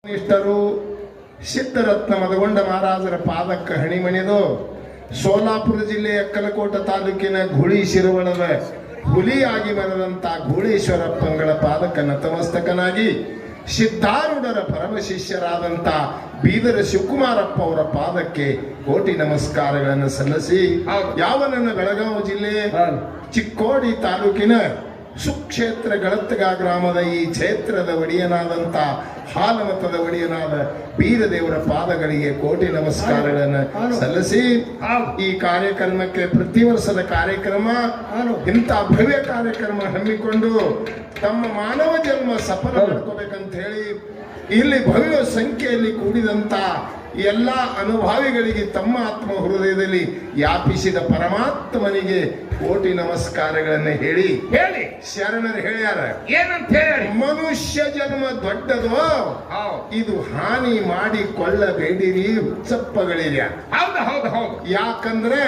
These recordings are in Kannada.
ಇಷ್ಟರು ಸಿದ್ಧರತ್ನ ಮದಗೊಂಡ ಮಹಾರಾಜರ ಪಾದಕ್ಕೆ ಹಣಿಮಣಿದು ಸೋಲಾಪುರ ಜಿಲ್ಲೆಯ ಅಕ್ಕಲಕೋಟ ತಾಲೂಕಿನ ಗುಳಿ ಶಿರವಳದ ಹುಲಿಯಾಗಿ ಮೆರೆದಂತ ಗೂಳೇಶ್ವರಪ್ಪಂಗಳ ಪಾದಕ್ಕೆ ನತಮಸ್ತಕನಾಗಿ ಸಿದ್ಧಾರೂಢರ ಪರಮ ಶಿಷ್ಯರಾದಂತ ಬೀದರ ಶಿವಕುಮಾರಪ್ಪ ಅವರ ಪಾದಕ್ಕೆ ಕೋಟಿ ನಮಸ್ಕಾರಗಳನ್ನು ಸಲ್ಲಿಸಿ ಯಾವನನ್ನ ಬೆಳಗಾವಿ ಜಿಲ್ಲೆ ಚಿಕ್ಕೋಡಿ ತಾಲೂಕಿನ ಸುಕ್ಷೇತ್ರ ಗಳತ್ತಗ ಗ್ರಾಮದ ಈ ಕ್ಷೇತ್ರದ ಒಡೆಯನಾದಂತ ಹಾಲಮತದ ಒಡೆಯನಾದ ಬೀರದೇವರ ಪಾದಗಳಿಗೆ ಕೋಟಿ ನಮಸ್ಕಾರಗಳನ್ನು ಸಲ್ಲಿಸಿ ಈ ಕಾರ್ಯಕ್ರಮಕ್ಕೆ ಪ್ರತಿ ವರ್ಷದ ಕಾರ್ಯಕ್ರಮ ಇಂಥ ಭವ್ಯ ಕಾರ್ಯಕ್ರಮ ಹಮ್ಮಿಕೊಂಡು ತಮ್ಮ ಮಾನವ ಜನ್ಮ ಸಫಲ ಮಾಡ್ಕೋಬೇಕಂತ ಹೇಳಿ ಇಲ್ಲಿ ಭವ್ಯ ಸಂಖ್ಯೆಯಲ್ಲಿ ಕೂಡಿದಂತ ಎಲ್ಲ ಅನುಭಾವಿಗಳಿಗೆ ತಮ್ಮ ಆತ್ಮ ಹೃದಯದಲ್ಲಿ ವ್ಯಾಪಿಸಿದ ಪರಮಾತ್ಮನಿಗೆ ಕೋಟಿ ನಮಸ್ಕಾರಗಳನ್ನು ಹೇಳಿ ಶರಣರು ಹೇಳ್ಯಾರ ಏನಂತ ಹೇಳಿ, ಮನುಷ್ಯ ಜನ್ಮ ದೊಡ್ಡದು, ಇದು ಹಾನಿ ಮಾಡಿಕೊಳ್ಳಬೇಡಿರಿ ಹುಚ್ಚಪ್ಪಗಳಿರಿ. ಹೌದು ಹೌದು ಹೌದು. ಯಾಕಂದ್ರೆ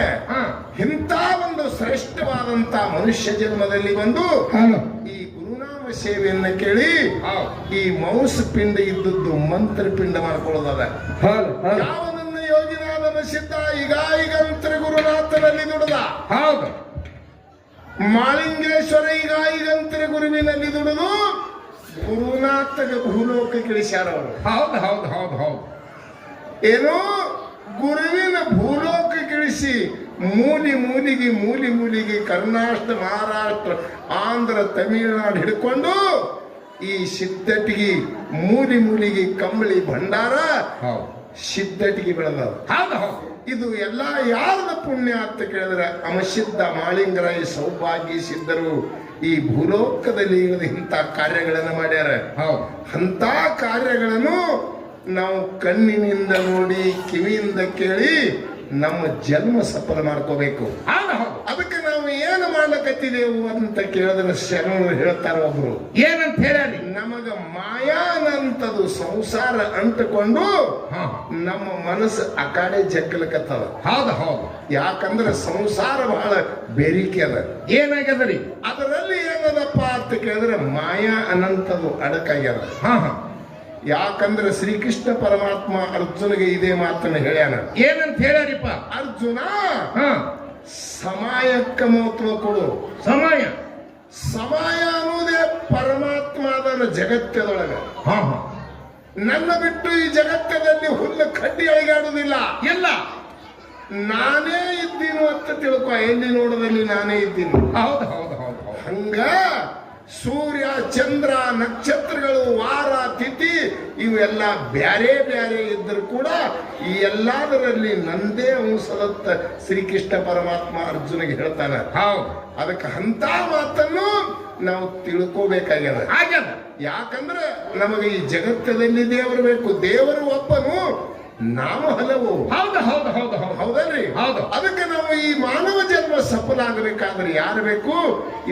ಇಂಥ ಒಂದು ಶ್ರೇಷ್ಠವಾದಂತ ಮನುಷ್ಯ ಜನ್ಮದಲ್ಲಿ ಬಂದು ಈ ಗುರುನಾಮ ಸೇವೆಯನ್ನ ಕೇಳಿ ಈ ಮೌಸ ಪಿಂಡ ಇದ್ದದ್ದು ಮಂತ್ರ ಪಿಂಡ ಮಾಡ್ಕೊಳ್ಳೋದದ. ಯಾವನನ್ನ ಯೋಗಿನಾದನ ಸಿದ್ಧ ಈಗಂತ್ರ ಗುರುನಾಥನಲ್ಲಿ ದುಡಿದ. ಹೌದು. ಮಾಳಿಂಗೇಶ್ವರ ಈಗಂತ್ರ ಗುರುವಿನಲ್ಲಿ ದುಡಿದು ಗುರುನಾಥಗ ಭೂಲೋಕಕ್ಕೆ ಇಳಿಸ್ಯಾರ ಅವರು. ಹೌದು ಹೌದು ಹೌದು ಹೌದು. ಏನೋ ಗುರುವಿನ ಭೂಲೋಕಕ್ಕೆ ಇಳಿಸಿ ಮೂಲಿ ಮೂಲಿಗೆ ಕರ್ನಾಟಕ, ಮಹಾರಾಷ್ಟ್ರ, ಆಂಧ್ರ, ತಮಿಳುನಾಡು ಹಿಡ್ಕೊಂಡು ಈ ಸಿದ್ಧಟಿಗೆ ಮೂಲಿಗೆ ಕಂಬಳಿ ಭಂಡಾರ ಸಿದ್ಧಟಿಗೆ ಬೆಳೆದ. ಇದು ಎಲ್ಲ ಯಾರದ ಪುಣ್ಯ ಅಂತ ಕೇಳಿದ್ರೆ ಅಮಸಿದ್ಧ ಮಾಳಿಂಗರಾಯ ಸೌಭಾಗ್ಯ ಸಿದ್ಧರು ಈ ಭೂಲೋಕದಲ್ಲಿ ಇಂಥ ಕಾರ್ಯಗಳನ್ನು ಮಾಡ್ಯಾರ. ಅಂತ ಕಾರ್ಯಗಳನ್ನು ನಾವು ಕಣ್ಣಿನಿಂದ ನೋಡಿ ಕಿವಿಯಿಂದ ಕೇಳಿ ನಮ್ಮ ಜನ್ಮ ಸಫಲ ಮಾಡ್ಕೋಬೇಕು. ಅದಕ್ಕೆ ನಾವು ಏನು ಮಾಡ್ಲಕತ್ತಿದೆವು ಅಂತ ಕೇಳಿದ್ರೆ ಶರಣರು ಹೇಳ್ತಾರ ಒಬ್ರು. ಏನಂತ ಹೇಳಿ, ನಮಗ ಮಾಯಾನಂತದು ಸಂಸಾರ ಅಂಟುಕೊಂಡು ನಮ್ಮ ಮನಸ್ಸು ಆ ಕಡೆ ಜಗ್ಗಲಕತ್ತದ. ಹೌದು ಹೌದು. ಯಾಕಂದ್ರೆ ಸಂಸಾರ ಬಹಳ ಬೇರಿಕೆ ಅದ. ಏನಾಗ್ಯದರಿ ಅದರಲ್ಲಿ ಏನದಪ್ಪ ಅಂತ ಕೇಳಿದ್ರೆ ಮಾಯಾ ಅನಂತದು ಅಡಕಾಗ್ಯದ. ಯಾಕಂದ್ರೆ ಶ್ರೀಕೃಷ್ಣ ಪರಮಾತ್ಮ ಅರ್ಜುನಿಗೆ ಇದೇ ಮಾತನ್ನ ಹೇಳ್ಯಾನ. ಏನಂತ ಹೇಳ್ಯಾರಿಪ್ಪ? ಅರ್ಜುನ, ಸಮಯಕ್ಕೆ ಮಹತ್ವ ಕೊಡು. ಸಮಯ ಅನ್ನೋದೇ ಪರಮಾತ್ಮ ಅದನ್ನ ಜಗತ್ತದೊಳಗ. ನನ್ನ ಬಿಟ್ಟು ಈ ಜಗತ್ತದಲ್ಲಿ ಹುಲ್ಲು ಕಡ್ಡಿ ಅಳಿಗಾಡುವುದಿಲ್ಲ. ಎಲ್ಲ ನಾನೇ ಇದ್ದೀನಿ ಅಂತ ತಿಳ್ಕೊ. ಎಲ್ಲಿ ನೋಡದಲ್ಲಿ ನಾನೇ ಇದ್ದೀನಿ. ಹೌದು ಹೌದು ಹೌದು. ಹಂಗ ಸೂರ್ಯ, ಚಂದ್ರ, ನಕ್ಷತ್ರಗಳು, ವಾರ, ತಿಥಿ ಇವೆಲ್ಲ ಬ್ಯಾರೆ ಬ್ಯಾರೆ ಇದ್ದರೂ ಕೂಡ ಈ ಎಲ್ಲದರಲ್ಲಿ ನಂದೇ ಅಂಶದತ್ತ ಶ್ರೀಕೃಷ್ಣ ಪರಮಾತ್ಮ ಅರ್ಜುನಿಗೆ ಹೇಳ್ತಾನೆ. ಅದಕ್ಕೆ ಅಂತ ಮಾತನ್ನು ನಾವು ತಿಳ್ಕೋಬೇಕಾಗ್ಯದ. ಯಾಕಂದ್ರೆ ನಮಗೆ ಈ ಜಗತ್ತದಲ್ಲಿ ದೇವರು ಬೇಕು. ದೇವರು ಒಬ್ಬನು, ನಾವು ಹಲವು. ಹೌದು ಹೌದು ಹೌದು ಹೌದಲ್ರಿ? ಹೌದು. ಅದಕ್ಕೆ ನಾವು ಈ ಮಾನವ ಜನ್ಮ ಸಫಲ ಆಗಬೇಕಾದ್ರೆ ಯಾರು ಬೇಕು?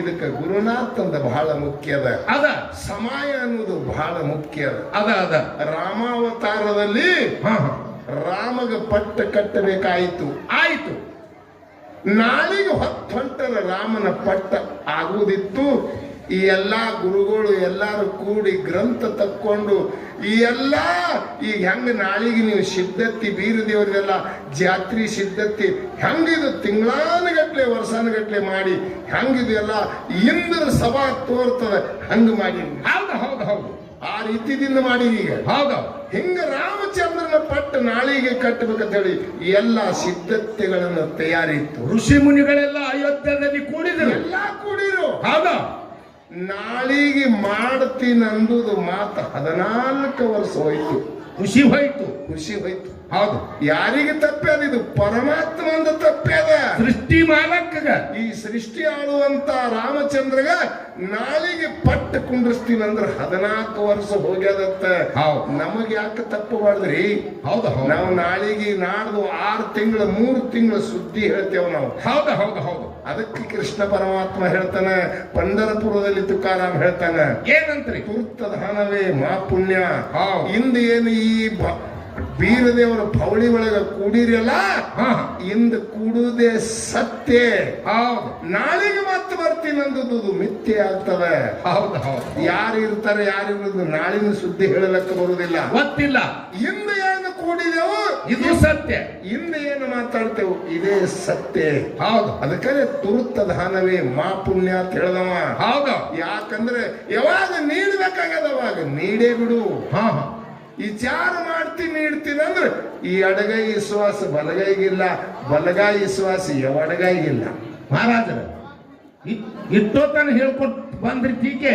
ಇದಕ್ಕೆ ಗುರುನಾಥ್ ಅಂತ ಬಹಳ ಮುಖ್ಯ ಅದ. ಸಮಯ ಅನ್ನೋದು ಬಹಳ ಮುಖ್ಯ ಅದ. ರಾಮಾವತಾರದಲ್ಲಿ ರಾಮಗ ಪಟ್ಟ ಕಟ್ಟಬೇಕಾಯಿತು. ಆಯ್ತು. ನಾಳೆಗೆ ಹೊಂಟರ ರಾಮನ ಪಟ್ಟ ಆಗುವುದಿತ್ತು. ಈ ಎಲ್ಲಾ ಗುರುಗಳು ಎಲ್ಲಾರು ಕೂಡಿ ಗ್ರಂಥ ತಕ್ಕೊಂಡು ಈ ಎಲ್ಲ ಈಗ ಹೆಂಗ ನಾಳಿಗೆ ನೀವು ಸಿದ್ಧತಿ ಬೀರದೇವರಿಗೆಲ್ಲ ಜಾತ್ರಿ ಸಿದ್ಧತಿ ಹೆಂಗಿದು ತಿಂಗಳಾನುಗಟ್ಲೆ ವರ್ಷಾನುಗಟ್ಲೆ ಮಾಡಿ ಹೆಂಗಿದು ಎಲ್ಲ ಇಂದ್ರ ಸಭಾ ತೋರ್ತದ ಹಂಗ ಮಾಡಿ. ಹೌದು ಹೌದು ಹೌದು. ಆ ರೀತಿದಿಂದ ಮಾಡಿರಿ. ಈಗ ಹೌದು. ಹಿಂಗ ರಾಮಚಂದ್ರನ ಪಟ್ಟ ನಾಳಿಗೆ ಕಟ್ಟಬೇಕಂತ ಹೇಳಿ ಎಲ್ಲ ಸಿದ್ಧತೆಗಳನ್ನು ತಯಾರಿತ್ತು. ಋಷಿ ಮುನಿಗಳೆಲ್ಲ ಅಯೋಧ್ಯದಲ್ಲಿ ಕೂಡಿದ್ರು. ಎಲ್ಲ ಕೂಡಿರು. ಹೌದು. ನಾಳಿಗೆ ಮಾಡ್ತೀನಿ ಅಂದುದು ಮಾತು 14 ವರ್ಷ ಹೋಯ್ತು. ಖುಷಿ ಹೋಯ್ತು. ಹೌದು. ಯಾರಿಗೆ ತಪ್ಪೆ ಅದ? ಇದು ಪರಮಾತ್ಮಂದ ತಪ್ಪೆ ಅದ. ಸೃಷ್ಟಿ ಮಾಲಕ್ಕಗ, ಈ ಸೃಷ್ಟಿ ಆಳುವಂತ ರಾಮಚಂದ್ರಗ ನಾಳಿಗೆ ಪಟ್ಟ ಕುಂಡ್ರಿಸ್ತೀನಿ ಅಂದ್ರೆ 14 ವರ್ಷ ಹೋಗ್ಯದತ್ತ. ನಮಗ್ ಯಾಕೆ ತಪ್ಪು ಮಾಡಿದ್ರಿ? ಹೌದು. ನಾವು ನಾಳಿಗೆ ನಾಡ್ದು 6 ತಿಂಗಳು 3 ತಿಂಗಳು ಸುದ್ದಿ ಹೇಳ್ತೇವೆ ನಾವು. ಹೌದು ಹೌದು ಹೌದು. ಅದಕ್ಕೆ ಕೃಷ್ಣ ಪರಮಾತ್ಮ ಹೇಳ್ತಾನೆ, ಪಂಢರಪುರದಲ್ಲಿ ತುಕಾರಾಮ್ ಹೇಳ್ತಾನೆ, ಏನಂತ್ರಿ? ತುರ್ತ ದಾನವೇ ಮಾ ಪುಣ್ಯ. ಇಂದು ಏನು ಈ ಬೀರದೇವರ ಪೌಳಿ ಒಳಗ ಕೂಡಿರಲ್ಲ ಹಾ ಇಂದ ಕೂಡುವುದೇ ಸತ್ಯ. ಹೌದು ನಾಳೆಗೆ ಮತ್ತೆ ಬರ್ತೀನಿ ಅಂದದ್ದು ಮಿಥ್ಯೆ ಆಗ್ತದೆ. ಹೌದು ಹೌದು. ಯಾರು ಇರ್ತಾರೆ ಯಾರಿರೋದು ನಾಳಿನ ಸುದ್ದಿ ಹೇಳಲಕ್ಕೆ ಬರುವುದಿಲ್ಲ. ಗೊತ್ತಿಲ್ಲ. ಇಂದ ಏನು ಕೂಡಿದೆವು ಇದು ಸತ್ಯ. ಇಂದ ಏನು ಮಾತಾಡ್ತೇವು ಇದೇ ಸತ್ಯ. ಹೌದು. ಅದಕ್ಕೆ ತುರುತ್ತ ದಾನವೇ ಮಾ ಪುಣ್ಯ ಅಂತ ಹೇಳ್ದವ. ಹೌದು. ಯಾಕಂದ್ರೆ ಯಾವಾಗ ನೀಡ್ಬೇಕಾಗದ ಅವಾಗ ನೀಡೇ ಬಿಡು. ಹಾ ಹಾ. ವಿಚಾರ ಮಾಡ್ತೀನಿ ನೀಡ್ತೀನಿ ಅಂದ್ರೆ ಈ ಎಡಗೈ ವಿಶ್ವಾಸ ಬಲಗೈಗಿಲ್ಲ, ಬಲಗೈ ವಿಶ್ವಾಸ ಎಡಗೈಗಿಲ್ಲ. ಮಹಾರಾಜರ ಇಟ್ಟೋತನ ಹೇಳ್ಕೊಟ್ ಬಂದ್ರಿ ಟೀಕೆ.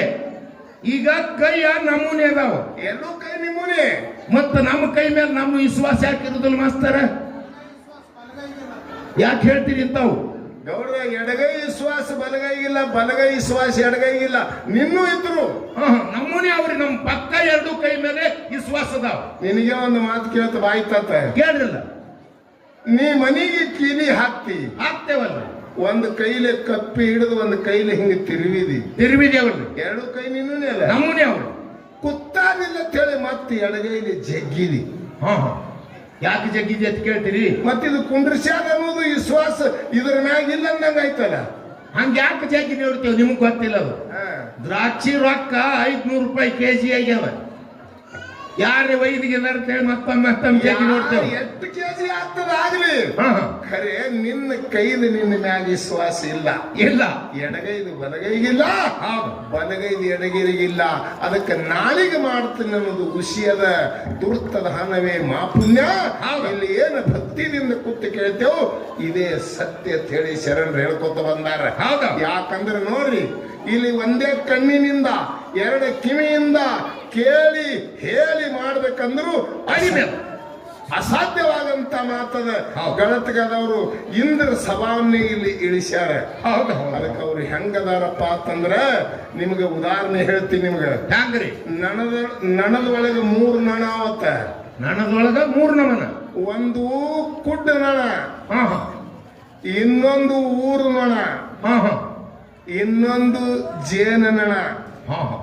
ಈಗ ಕೈಯ ನಮೂನೆ ಅದಾವ, ಎಲ್ಲೂ ಕೈ ನಿಮ್ಮನೆ. ಮತ್ತ ನಮ್ಮ ಕೈ ಮೇಲೆ ನಮ್ಮ ವಿಶ್ವಾಸ ಯಾಕಿರುದಿಲ್ಲ ಮಾಸ್ತರ? ಯಾಕೆ ಹೇಳ್ತೀರಿ ಇಂತಾವು? ಗೌಡ ಎಡಗೈ ವಿಶ್ವಾಸ ಬಲಗೈಗಿಲ್ಲ, ಬಲಗೈ ವಿಶ್ವಾಸ ಎಡಗೈಗಿಲ್ಲ. ನಿನ್ನೂ ಇದ್ರು ನಮೂನೆ ಅವ್ರಿ ನಮ್ಮ ಪಕ್ಕ ಎರಡು ಕೈ ಮೇಲೆ ವಿಶ್ವಾಸ ಅದಾವ. ನಿನಗೆ ಒಂದು ಮಾತು ಕೇಳ್ತ ಬಾಯ್ತಾತ. ಕೇಳ್ರಿಲ್ಲ? ನೀ ಮನಿಗೆ ಕೀಲಿ ಹಾಕ್ತಿ, ಆಗ್ತೇವಲ್ಲ. ಒಂದು ಕೈಲೆ ಕಪ್ಪಿ ಹಿಡಿದು ಒಂದು ಕೈಲೆ ಹಿಂಗೆ ತಿರುವಿದೇವಲ್ರಿ. ಎರಡು ಕೈ ನಿನ್ನೂನೇ ಅಲ್ಲ. ನಮೂನೆ ಅವ್ರು ಕುತ್ತಾದಿಲ್ಲ ಅಂತೇಳಿ ಮತ್ತೆ ಎಡಗೈಲಿ ಜಗ್ಗಿದಿ. ಹಾ ಹಾ. ಯಾಕೆ ಜಗ್ಗಿದಿ ಅಂತ ಕೇಳ್ತೀರಿ? ಮತ್ತಿದು ಕುಂಡ್ರಸ್ಯಾದ ಅನ್ನೋದು ವಿಶ್ವಾಸ ಇದ್ರ ಮ್ಯಾಗ ಇಲ್ಲ ಅಂದಂಗ ಆಯ್ತಲ್ಲ. ಹಂಗ ಯಾಕೆ ಜಗ್ಗಿ ನೋಡ್ತೇವೆ ನಿಮ್ಗೆ ಗೊತ್ತಿಲ್ಲ ಅದು. ದ್ರಾಕ್ಷಿ ರೊಕ್ಕ 500 ರೂಪಾಯಿ ಕೆಜಿ ಆಗ್ಯಾವ. ಯಾರೇ ವೈದಿಗೆ ಅಂತೇಳಿ ಮತ್ತೊಮ್ಮೆ ಜಗ್ಗಿ ನೋಡ್ತೇವೆ. ಎಷ್ಟು ಕೆಜಿ ಆಗ್ತದ ಆಗ್ಲಿ, ಹಾ ಹಾ. ಖರೆ ನಿನ್ನ ಕೈದು ನಿನ್ನ ಮ್ಯಾಗ ವಿಶ್ವಾಸ ಇಲ್ಲ. ಇಲ್ಲ. ಎಡಗೈದು ಬಲಗೈಗಿಲ್ಲ, ಹೌದು. ಬಲಗೈದು ಎಡಗೈಗಿಲ್ಲ. ಅದಕ್ಕೆ ನಾಳಿಗೆ ಮಾಡ್ತೀನಿ ಅನ್ನೋದು ವಿಷಯದ ದುರ್ತದ ಹಣವೇ ಮಾ ಪುಣ್ಯ. ಇಲ್ಲಿ ಏನು ಭಕ್ತಿದಿಂದ ಕೂತು ಕೇಳ್ತೇವು ಇದೇ ಸತ್ಯ ಅಂತ ಹೇಳಿ ಶರಣರು ಹೇಳ್ಕೊತ ಬಂದಾರ. ಯಾಕಂದ್ರೆ ನೋಡ್ರಿ, ಇಲ್ಲಿ ಒಂದೇ ಕಣ್ಣಿನಿಂದ ಎರಡು ಕಿವಿಯಿಂದ ಕೇಳಿ ಹೇಳಿ ಮಾಡ್ಬೇಕಂದ್ರು ಅಸಾಧ್ಯವಾದಂತ ಮಾತದ. ಗಳತ್ಗಾದವರು ಇಂದ್ರ ಸಭಾವನ್ನೇ ಇಲ್ಲಿ ಇಳಿಸ್ಯಾರ. ಅದಕ್ಕೆ ಅವ್ರು ಹೆಂಗದಾರಪ್ಪ ಅಂತಂದ್ರ ನಿಮ್ಗೆ ಉದಾಹರಣೆ ಹೇಳ್ತೀನಿ. ನಿಮ್ಗೆ ಹೆಂಗ್ರಿ? ನಣದ ಒಳಗೆ 3 ನಣ ಅವತ್ತ. ನಣದೊಳಗ 3 ನಮನ. ಒಂದು ಕುಡ್ಡ ನಣ, ಹಾ ಹಾ. ಇನ್ನೊಂದು ಊರು ನಣ, ಹಾ ಹಾ. ಇನ್ನೊಂದು ಜೇನ ನಣ. ಹಾ ಹಾ.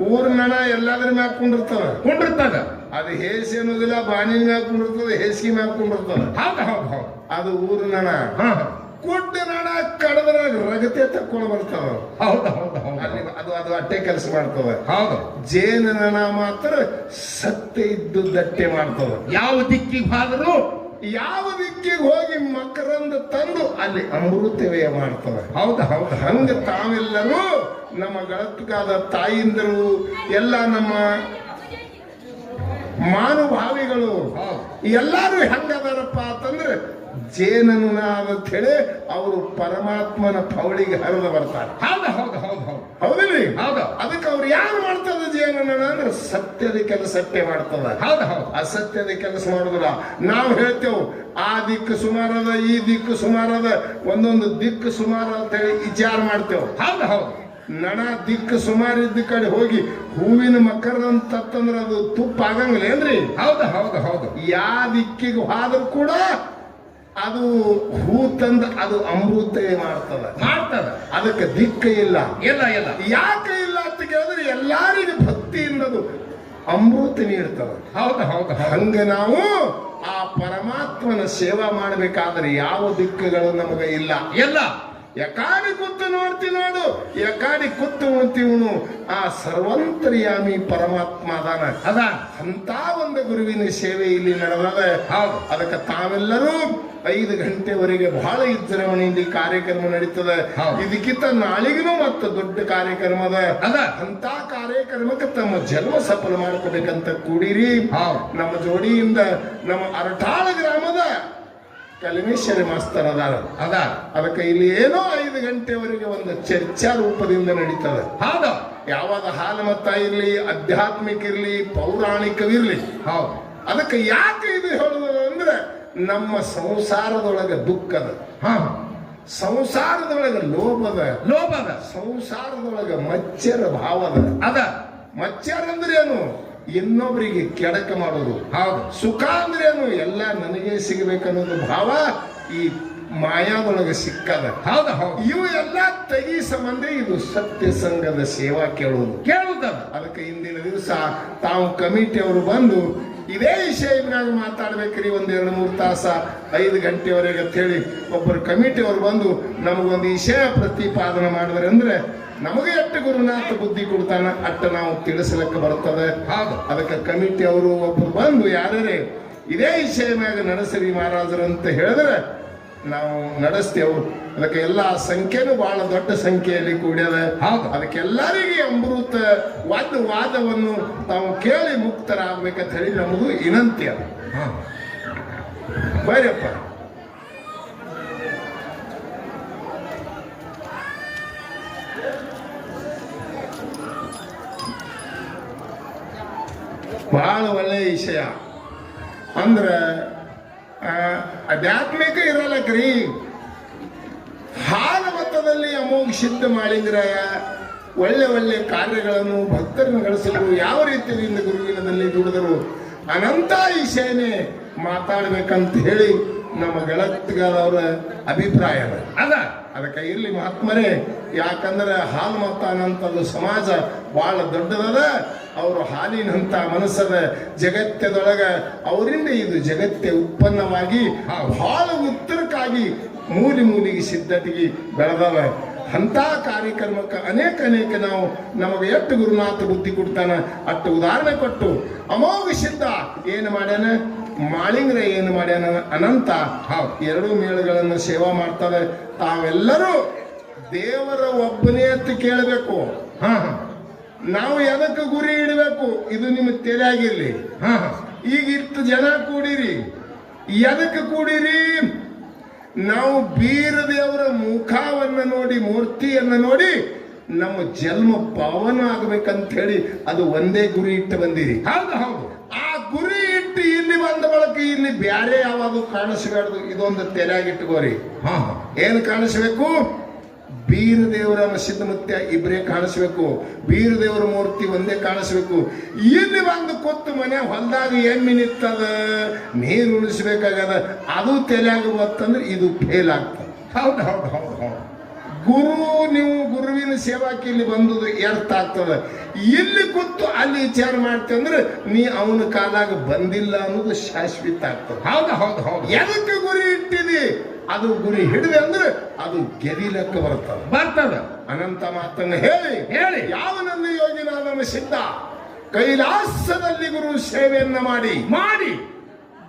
ಊರ್ ನಣ ಎಲ್ಲಾದ್ರ ಮ್ಯಾಗ ಕುಂಡಿರ್ತದ. ಅದು ಹೇಸಿ ಅನ್ನೋದಿಲ್ಲ, ಬಾಣಿನ ಮ್ಯಾಗ ಕುಂಡಿರ್ತದ, ಹೇಸಿಗೆ ಮ್ಯಾಗ ಕುಂಡಿರ್ತದ. ಹೌದು ಹೌದು ಹೌದು. ಅದು ಊರ್ ನಣ. ಕುಡ್ಡ ನಣ ಕಡದ್ರ ರಗತೆ ತಕ್ಕೊಂಡು ಬರ್ತಾವ. ಹೌದು ಹೌದು ಹೌದು. ಅಲ್ಲಿ ಅದು ಅದು ಅಟ್ಟೆ ಕೆಲಸ ಮಾಡ್ತದ. ಹೌದು. ಜೇನ ನಣ ಮಾತ್ರ ಸತ್ಯ ಇದ್ದುದಟ್ಟೆ ಮಾಡ್ತದ. ಯಾವ ದಿಕ್ಕಿಗೆ ಹೋದ್ರು, ಯಾವ ದಿಕ್ಕಿಗೆ ಹೋಗಿ ಮಕರಂದ ತಂದು ಅಲ್ಲಿ ಅಮೃತವೇ ಮಾಡ್ತವೆ. ಹೌದು ಹೌದು. ಹಂಗ ತಾವೆಲ್ಲರೂ ನಮ್ಮ ಗಳತ್ಕಾದ ತಾಯಿಂದರು ಎಲ್ಲ ನಮ್ಮ ಮಾನುಭಾವಿಗಳು ಎಲ್ಲಾರು ಹೆಂಗದಾರಪ್ಪ ಅಂತಂದ್ರೆ ಜೇನನು ಅಂತ ಹೇಳಿ ಅವರು ಪರಮಾತ್ಮನ ಪೌಳಿಗೆ ಹರಿದು ಬರ್ತಾರೆ. ಹೌದು ಹೌದು ಹೌದು ಹೌದು. ಹೌದಿಲ್ಲ? ಹೌದು. ಅದಕ್ಕೆ ಅವ್ರು ಯಾರು ಮಾಡ್ತದ ಜೇನನ ಅಂದ್ರೆ ಸತ್ಯದ ಕೆಲಸಕ್ಕೆ ಮಾಡ್ತದ. ಹೌದು ಹೌದು. ಅಸತ್ಯದ ಕೆಲಸ ಮಾಡುದಿಲ್ಲ. ನಾವು ಹೇಳ್ತೇವೆ ಆ ದಿಕ್ಕು ಸುಮಾರದ, ಈ ದಿಕ್ಕು ಸುಮಾರದ, ಒಂದೊಂದು ದಿಕ್ಕು ಸುಮಾರ ಅಂತ ಹೇಳಿ ವಿಚಾರ ಮಾಡ್ತೇವೆ. ಹೌದು ಹೌದು. ನಣ ದಿಕ್ಕು ಸುಮಾರು ಇದ್ದ ಕಡೆ ಹೋಗಿ ಹೂವಿನ ಮಕರ ಅಂತಂದ್ರೆ ಅದು ತುಪ್ಪ ಆಗಂಗಿಲ್ಲ ಏನ್ರಿ? ಹೌದು ಹೌದು ಹೌದು. ಯಾವ ದಿಕ್ಕಿಗೆ ಹೋದ್ರೂ ಕೂಡ ಅದು ಹೂ ತಂದ ಅದು ಅಮೃತವೇ ಮಾಡ್ತದ. ಅದಕ್ಕೆ ದಿಕ್ಕ ಇಲ್ಲ. ಇಲ್ಲ ಇಲ್ಲ. ಯಾಕೆ ಇಲ್ಲ ಅಂತ ಕೇಳಿದ್ರೆ ಎಲ್ಲಾರಿಗೂ ಭಕ್ತಿಯಿಂದ ಅದು ಅಮೃತ ನೀಡ್ತದೆ. ಹೌದು ಹೌದು. ಹಂಗ ನಾವು ಆ ಪರಮಾತ್ಮನ ಸೇವಾ ಮಾಡಬೇಕಾದ್ರೆ ಯಾವ ದಿಕ್ಕುಗಳು ನಮಗೆ ಇಲ್ಲ. ಇಲ್ಲ. ಯಕಾಡಿ ಕೂತು ನೋಡ್ತಿ ನೋಡು, ಯಕಾಡಿ ಕೂತು ಉಣ್ತೀವನು ಆ ಸರ್ವಂತರ್ಯಾಮಿ ಪರಮಾತ್ಮ ಅದ. ಅಂತ ಒಂದು ಗುರುವಿನ ಸೇವೆ ಇಲ್ಲಿ ನಡೆದ. ಅದಕ್ಕೆ ತಾವೆಲ್ಲರೂ 5 ಗಂಟೆವರೆಗೆ ಬಹಳ ವಿಜೃಂಭಣೆಯಿಂದ ಕಾರ್ಯಕ್ರಮ ನಡೀತದೆ. ಇದಕ್ಕಿಂತ ನಾಳಿಗೂ ಮತ್ತೆ ದೊಡ್ಡ ಕಾರ್ಯಕ್ರಮದ. ಅಂತ ಕಾರ್ಯಕ್ರಮಕ್ಕೆ ತಮ್ಮ ಜನ್ಮ ಸಫಲ ಮಾಡ್ಕೋಬೇಕಂತ ಕೂಡಿರಿ. ನಮ್ಮ ಜೋಡಿಯಿಂದ ನಮ್ಮ ಅರಟಾಳ ಗ್ರಾಮದ ಕಲಿಮೇಶ್ವರಿ ಮಾಸ್ತರ್ ಅದ. ಅದಕ್ಕೆ ಇಲ್ಲಿ ಏನೋ 5 ಗಂಟೆವರೆಗೆ ಒಂದು ಚರ್ಚಾ ರೂಪದಿಂದ ನಡೀತದೆ. ಹೌದು. ಯಾವಾಗ ಹಾಲಮತ ಇರ್ಲಿ, ಆಧ್ಯಾತ್ಮಿಕ ಇರ್ಲಿ, ಪೌರಾಣಿಕವಿರ್ಲಿ. ಹೌದು. ಅದಕ್ಕೆ ಯಾಕೆ ಇದು ಹೇಳುವುದು ಅಂದ್ರೆ ನಮ್ಮ ಸಂಸಾರದೊಳಗೆ ದುಃಖದ, ಸಂಸಾರದೊಳಗೆ ಲೋಭದ, ಸಂಸಾರದೊಳಗೆ ಮಚ್ಚರ ಭಾವದ. ಮಚ್ಚರ ಅಂದ್ರೆ ಏನು? ಇನ್ನೊಬ್ಬರಿಗೆ ಕೆಡಕ ಮಾಡೋದು. ಹೌದು. ಸುಖ ಅಂದ್ರೆ ಏನು? ಎಲ್ಲ ನನಗೆ ಸಿಗಬೇಕನ್ನೋದು ಭಾವ ಈ ಮಾಯಾದೊಳಗೆ ಸಿಕ್ಕದ. ಹೌದು ಹೌದು. ಇವು ಎಲ್ಲ ತೆಗಿ ಸಂಬಂಧ ಇದು ಸತ್ಯ ಸಂಘದ ಸೇವಾ ಕೇಳುವುದು. ಅದಕ್ಕೆ ಇಂದಿನ ದಿವಸ ತಾವು ಕಮಿಟಿ ಅವರು ಬಂದು ಇದೇ ವಿಷಯದಾಗ ಮಾತಾಡ್ಬೇಕ್ರಿ ಒಂದ್ 2-3 ತಾಸ 5 ಗಂಟೆವರೆಗೆ ಅಂತ ಹೇಳಿ ಒಬ್ಬರು ಕಮಿಟಿಯವರು ಬಂದು ನಮಗೊಂದು ವಿಷಯ ಪ್ರತಿಪಾದನೆ ಮಾಡಿದ್ರೆ ಅಂದ್ರೆ ನಮಗೆ ಎಷ್ಟು ಗುರುನಾಥ ಬುದ್ಧಿ ಕೊಡ್ತಾನ ಅಟ್ಟ ನಾವು ತಿಳಿಸ್ಲಿಕ್ಕೆ ಬರ್ತದೆ. ಅದಕ್ಕೆ ಕಮಿಟಿ ಅವರು ಒಬ್ಬರು ಬಂದು ಯಾರೇ ಇದೇ ವಿಷಯ ಮ್ಯಾಗ ನಡೆಸ್ರಿ ಮಹಾರಾಜರು ಅಂತ ಹೇಳಿದ್ರೆ ನಾವು ನಡೆಸ್ತೇವೆ. ಅದಕ್ಕೆ ಎಲ್ಲ ಸಂಖ್ಯೆನೂ ಬಹಳ ದೊಡ್ಡ ಸಂಖ್ಯೆಯಲ್ಲಿ ಕೂಡ್ಯದ. ಅದಕ್ಕೆಲ್ಲರಿಗೆ ಅಮೃತ ವಾದವನ್ನು ತಾವು ಕೇಳಿ ಮುಕ್ತರಾಗಬೇಕಂತ ಹೇಳಿ ನಮಗೂ ವಿನಂತಿ ಅದ. ಬರ್ಯಪ್ಪ. ಬಹಳ ಒಳ್ಳೆಯ ವಿಷಯ ಅಂದ್ರೆ ಆಧ್ಯಾತ್ಮಿಕ ಇರಲ್ಲಕ್ರಿ. ಹಾಲ ಮತದಲ್ಲಿ ಅಮೋಘ ಸಿದ್ಧ ಮಾಳಿಂಗರಾಯ ಒಳ್ಳೆ ಕಾರ್ಯಗಳನ್ನು ಭಕ್ತರನ್ನು ಗಳಿಸಲು ಯಾವ ರೀತಿಯಿಂದ ಗುರುವಿನದಲ್ಲಿ ದುಡಿದರು ಅನಂತ ವಿಷಯನೇ ಮಾತಾಡ್ಬೇಕಂತ ಹೇಳಿ ನಮ್ಮ ಗೆಳತಿಗಾರವರ ಅಭಿಪ್ರಾಯ ಅದ. ಅದಕ್ಕೆ ಇಲ್ಲಿ ಮಹಾತ್ಮರೇ, ಯಾಕಂದ್ರೆ ಹಾಲು ಮತ ಅನ್ನಂಥದ್ದು ಸಮಾಜ ಬಹಳ ದೊಡ್ಡದದ. ಅವರು ಹಾಲಿನಂತ ಮನಸ್ಸದ ಜಗತ್ತದೊಳಗ ಅವರಿಂದ ಇದು ಜಗತ್ತೇ ಉತ್ಪನ್ನವಾಗಿ ಬಹಳ ಉತ್ತರಕ್ಕಾಗಿ ಮೂಲಿಗೆ ಸಿದ್ಧತೆಗೆ ಬೆಳೆದವ. ಅಂತ ಕಾರ್ಯಕ್ರಮಕ್ಕೆ ಅನೇಕ ನಾವು ನಮಗೆ ಎಷ್ಟು ಗುರುನಾಥ ಬುದ್ಧಿ ಕೊಡ್ತಾನ ಅಷ್ಟು ಉದಾಹರಣೆ ಕೊಟ್ಟು ಅಮೋಘ ಸಿದ್ಧ ಏನು ಮಾಡ್ಯಾನ, ಮಾಳಿಂಗ್ರ ಏನು ಮಾಡ್ಯಾನ ಅನಂತ 2 ಮೇಳಗಳನ್ನು ಸೇವಾ ಮಾಡ್ತಾರೆ. ತಾವೆಲ್ಲರೂ ದೇವರ ಒಬ್ಬನೇ ಅಂತ ಕೇಳಬೇಕು. ನಾವು ಎದಕ್ಕೆ ಗುರಿ ಇಡಬೇಕು ಇದು ನಿಮ್ಮ ತೆರೆಯಾಗಿರ್ಲಿ. ಈಗ ಇಷ್ಟು ಜನ ಕೂಡಿರಿ, ಎದಕ್ಕೆ ಕೂಡಿರಿ? ನಾವು ಬೀರದೇವರ ಮುಖವನ್ನು ನೋಡಿ, ಮೂರ್ತಿಯನ್ನು ನೋಡಿ ನಮ್ಮ ಜನ್ಮ ಪಾವನ ಆಗ್ಬೇಕಂತ ಹೇಳಿ ಅದು ಒಂದೇ ಗುರಿ ಇಟ್ಟು ಬಂದಿರಿ. ಹೌದು. ಆ ಗುರಿ ಇಟ್ಟು ಇಲ್ಲಿ ಬಂದ ಬಳಕ ಇಲ್ಲಿ ಬ್ಯಾರೆ ಯಾವುದು ಕಾಣಿಸ್ಬಾರ್ದು. ಇದೊಂದು ತೆರೆಯಾಗಿಟ್ಟುಕೋರಿ. ಏನು ಕಾಣಿಸ್ಬೇಕು? ಬೀರದೇವರ ಮಸಿದ ಮುತ್ಯ ಇಬ್ಬರೇ ಕಾಣಿಸ್ಬೇಕು. ಬೀರದೇವರ ಮೂರ್ತಿ ಒಂದೇ ಕಾಣಿಸ್ಬೇಕು. ಇಲ್ಲಿ ಬಂದು ಕೊತ್ತು ಮನೆ ಹೊಲದಾಗ ಎಮ್ಮೆ ನಿತ್ತದ, ನೀರು ಉಳಿಸ್ಬೇಕಾಗದ, ಅದು ತೆಲೆಯಾಗ ಬತ್ತಂದ್ರೆ ಇದು ಫೇಲ್ ಆಗ್ತದೆ. ಹೌದು. ನೀವು ಗುರುವಿನ ಸೇವಾಕ್ಕೆ ಇಲ್ಲಿ ಬಂದದ್ದು ವ್ಯರ್ಥ ಆಗ್ತದೆ. ಇಲ್ಲಿ ಕೂತು ಅಲ್ಲಿ ವಿಚಾರ ಮಾಡ್ತಂದ್ರೆ ನೀ ಅವನ ಕಾಲಾಗ ಬಂದಿಲ್ಲ ಅನ್ನೋದು ಶಾಶ್ವತ ಆಗ್ತದೆ. ಹೌದು. ಎದಕ್ಕೆ ಗುರಿ ಇಟ್ಟಿದಿ? ಅದು ಗುರಿ ಹಿಡಿದೆ ಅಂದ್ರೆ ಅದು ಗೆದಿಲಕ್ಕ ಬರ್ತದ. ಅನಂತ ಮಾತನ್ನು ಹೇಳಿ ಯಾವನನ್ನ ಯೋಗಿನಾದನ ಸಿದ್ಧ ಕೈಲಾಸದಲ್ಲಿ ಗುರು ಸೇವೆಯನ್ನ ಮಾಡಿ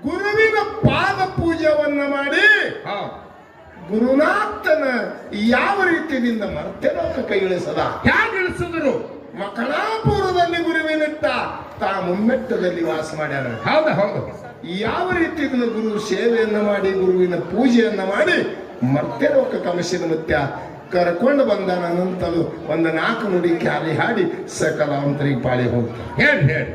ಗುರುವಿನ ಪಾದ ಪೂಜೆಯನ್ನ ಮಾಡಿ ಗುರುನಾಥನ ಯಾವ ರೀತಿಯಿಂದ ಮರ್ತೇನೋಕ ಕೈ ಇಳಿಸದ. ಹ್ಯಾಗ ಇಳಿಸಿದ್ರು? ಮಕಣಾಪುರದಲ್ಲಿ ಗುರುವಿನಿಟ್ಟ ತಾ ಮುಮ್ಮೆಟ್ಟದಲ್ಲಿ ವಾಸ ಮಾಡ್ಯಾನ. ಹೌದು. ಯಾವ ರೀತಿಯಿಂದ ಗುರು ಸೇವೆಯನ್ನ ಮಾಡಿ ಗುರುವಿನ ಪೂಜೆಯನ್ನ ಮಾಡಿ ಮರ್ತೇನೋಕ ಕಮಶಿನ ಮುತ್ಯ ಕರ್ಕೊಂಡು ಬಂದಾನ ಅನಂತಲು ಒಂದು 4 ನುಡಿ ಕ್ಯಾಲಿ ಹಾಡಿ ಸಕಲ ಅಂತರಿಗೆ ಪಾಳಿ ಹೋಗ್ತಾರೆ. ಹೇಳಿ.